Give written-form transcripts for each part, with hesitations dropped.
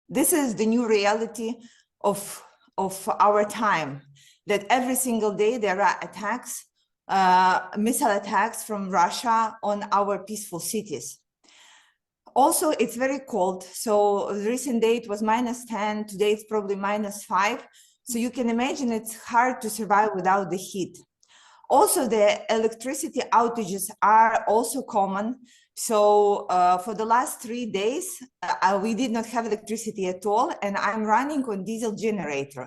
This is the new reality of our time, that every single day there are attacks, missile attacks from Russia on our peaceful cities. Also, it's very cold. So the recent day it was -10, today it's probably -5. So you can imagine it's hard to survive without the heat. Also, the electricity outages are also common. So for the last 3 days, we did not have electricity at all, and I'm running on diesel generator,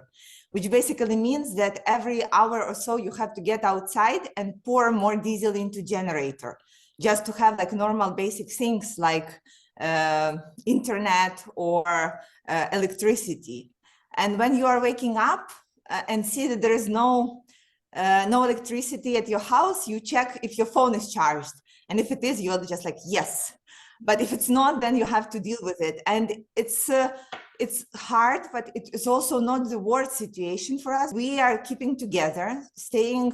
which basically means that every hour or so you have to get outside and pour more diesel into generator, just to have like normal basic things like internet or electricity. And when you are waking up and see that there is no electricity at your house, you check if your phone is charged. And if it is, you're just like, yes. But if it's not, then you have to deal with it. And it's hard, but it's also not the worst situation for us. We are keeping together, staying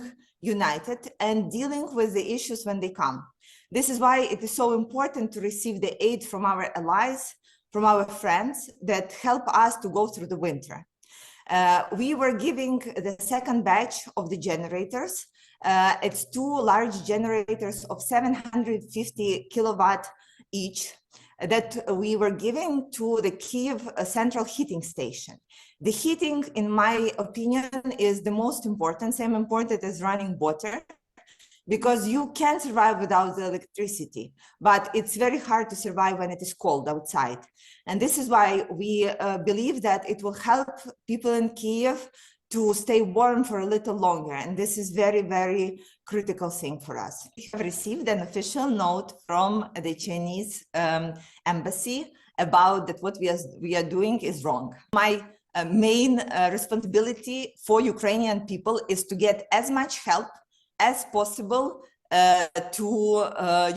united, and dealing with the issues when they come. This is why it is so important to receive the aid from our allies, from our friends that help us to go through the winter. We were giving the second batch of the generators. It's 2 large generators of 750 kilowatt each that we were giving to the Kyiv central heating station. The heating, in my opinion, is the most important, same important as running water, because you can survive without the electricity, but it's very hard to survive when it is cold outside. And this is why we believe that it will help people in Kyiv to stay warm for a little longer. And this is very, very critical thing for us. We have received an official note from the Chinese embassy about that what we are doing is wrong. My main responsibility for Ukrainian people is to get as much help as possible to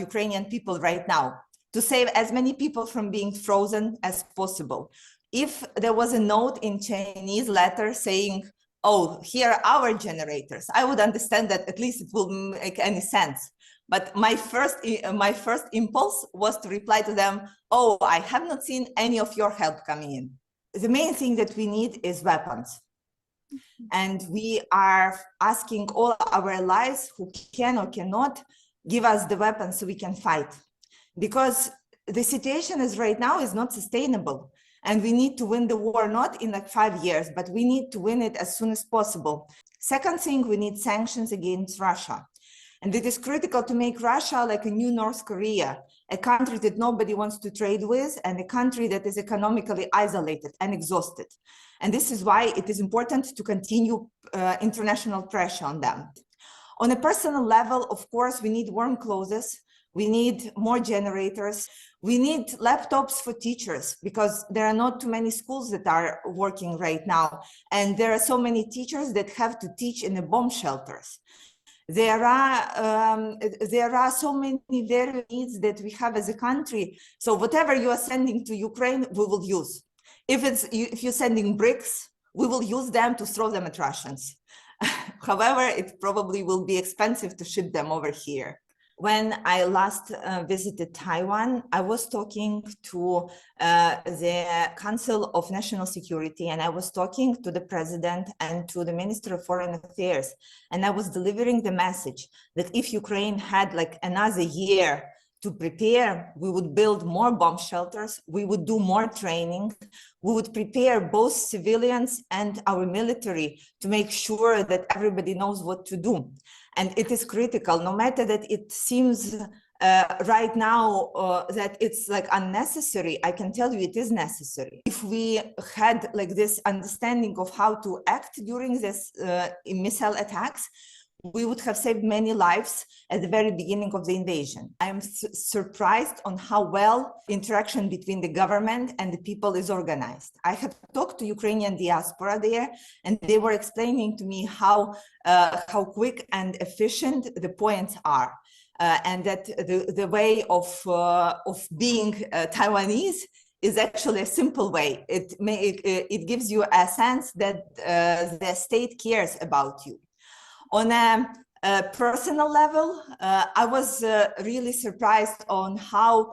Ukrainian people right now, to save as many people from being frozen as possible. If there was a note in Chinese letter saying, oh, here are our generators, I would understand that at least it will make any sense. But my first impulse was to reply to them, oh, I have not seen any of your help coming in. The main thing that we need is weapons. And we are asking all our allies who can or cannot give us the weapons so we can fight. Because the situation is right now is not sustainable. And we need to win the war, not in like 5 years, but we need to win it as soon as possible. Second thing, we need sanctions against Russia. And it is critical to make Russia like a new North Korea, a country that nobody wants to trade with, and a country that is economically isolated and exhausted. And this is why it is important to continue international pressure on them. On a personal level, of course, we need warm clothes. We need more generators. We need laptops for teachers because there are not too many schools that are working right now. And there are so many teachers that have to teach in the bomb shelters. There are so many very needs that we have as a country. So whatever you are sending to Ukraine, we will use. If you're sending bricks, we will use them to throw them at Russians. However, it probably will be expensive to ship them over here. When I last visited Taiwan, I was talking to the Council of National Security, and I was talking to the President and to the Minister of Foreign Affairs. And I was delivering the message that if Ukraine had like another year to prepare, we would build more bomb shelters, we would do more training, we would prepare both civilians and our military to make sure that everybody knows what to do. And it is critical, no matter that it seems right now that it's like unnecessary, I can tell you it is necessary. If we had like this understanding of how to act during this missile attacks, we would have saved many lives at the very beginning of the invasion. I am surprised on how well interaction between the government and the people is organized. I have talked to Ukrainian diaspora there, and they were explaining to me how quick and efficient the points are. And that the way of being Taiwanese is actually a simple way. It gives you a sense that the state cares about you. On a personal level, I was really surprised on how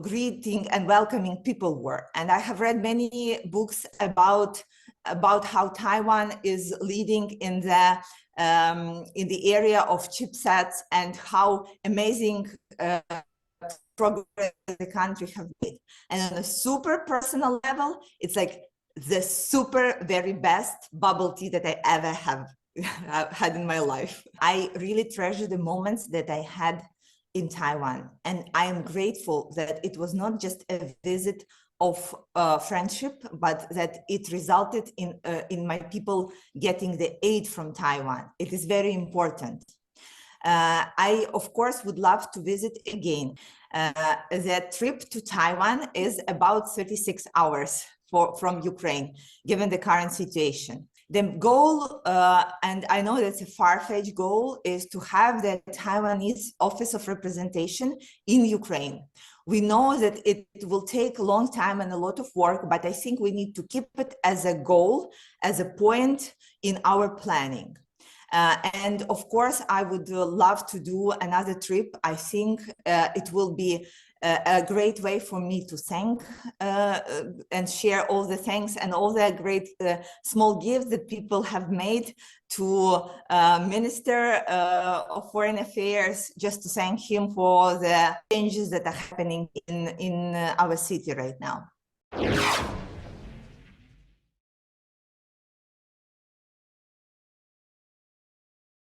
greeting and welcoming people were. And I have read many books about how Taiwan is leading in the area of chipsets and how amazing progress the country have made. And on a super personal level, it's like the super very best bubble tea that I ever have had in my life. I really treasure the moments that I had in Taiwan, and I am grateful that it was not just a visit of friendship, but that it resulted in my people getting the aid from Taiwan. It is very important. I, of course, would love to visit again. The trip to Taiwan is about 36 hours from Ukraine, given the current situation. The goal, and I know that's a far-fetched goal, is to have the Taiwanese Office of Representation in Ukraine. We know that it will take a long time and a lot of work, but I think we need to keep it as a goal, as a point in our planning. And of course, I would love to do another trip. I think it will be a great way for me to thank and share all the thanks and all the great small gifts that people have made to Minister of Foreign Affairs, just to thank him for the changes that are happening in our city right now.